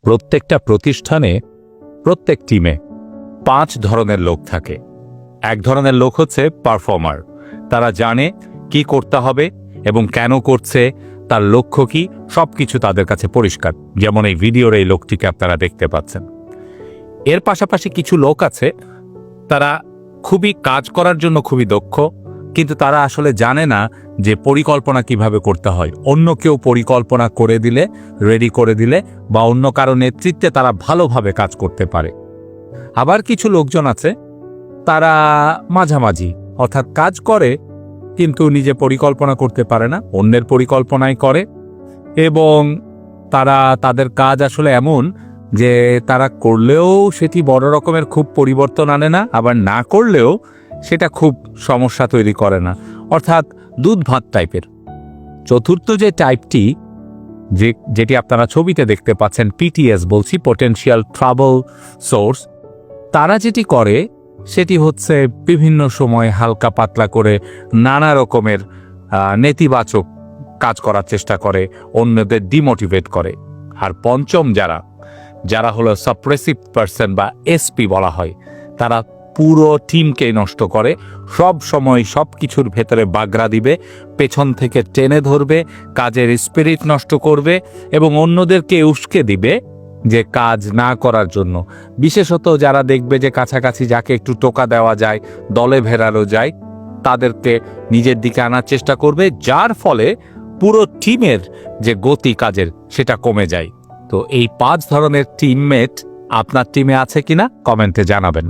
প্রত্যেকটা প্রতিষ্ঠানে প্রত্যেক টিমে 5 ধরনের লোক থাকে। এক ধরনের লোক হচ্ছে পারফর্মার। তারা জানে কি করতে হবে এবং কেন করছে, তার লক্ষ্য কি, সবকিছু তাদের কাছে পরিষ্কার। যেমন এই ভিডিওর এই লোকটিকে আপনারা দেখতে পাচ্ছেন। এর পাশাপাশি কিছু লোক আছে, তারা খুবই কাজ করার জন্য খুবই দক্ষ, কিন্তু তারা আসলে জানে না যে পরিকল্পনা কিভাবে করতে হয়। অন্য কেউ পরিকল্পনা করে দিলে, রেডি করে দিলে বা অন্য কারো নেতৃত্বে তারা ভালোভাবে কাজ করতে পারে। আবার কিছু লোকজন আছে, তারা মাঝামাঝি, অর্থাৎ কাজ করে কিন্তু নিজে পরিকল্পনা করতে পারে না, অন্যের পরিকল্পনাই করে, এবং তারা তাদের কাজ আসলে এমন যে তারা করলেও সেটি বড় রকমের খুব পরিবর্তন আনে না, আবার না করলেও সেটা খুব সমস্যা তৈরি করে না, অর্থাৎ দুধ ভাত টাইপের। চতুর্থ যে টাইপটি, যেটি আপনারা ছবিতে দেখতে পাচ্ছেন, পিটিএস বলছি, পটেনশিয়াল ট্রাবল সোর্স, তারা যেটি করে সেটি হচ্ছে বিভিন্ন সময় হালকা পাতলা করে নানা রকমের নেতিবাচক কাজ করার চেষ্টা করে, অন্যদের ডিমোটিভেট করে। আর পঞ্চম যারা হলো সাপ্রেসিভ পার্সন বা এসপি বলা হয়, তারা পুরো টিমকে নষ্ট করে, সব সময় সব কিছুর ভেতরে বাগড়া দিবে, পেছন থেকে টেনে ধরবে, কাজের স্পিরিট নষ্ট করবে এবং অন্যদেরকে উস্কে দিবে যে কাজ না করার জন্য। বিশেষত যারা দেখবে যে কাছাকাছি যাকে একটু টোকা দেওয়া যায়, দলে ভেড়ানো যায়, তাদেরকে নিজের দিকে আনার চেষ্টা করবে, যার ফলে পুরো টিমের যে গতি কাজের সেটা কমে যায়। তো এই 5 ধরনের টিমমেট আপনার টিমে আছে কিনা কমেন্টে জানাবেন।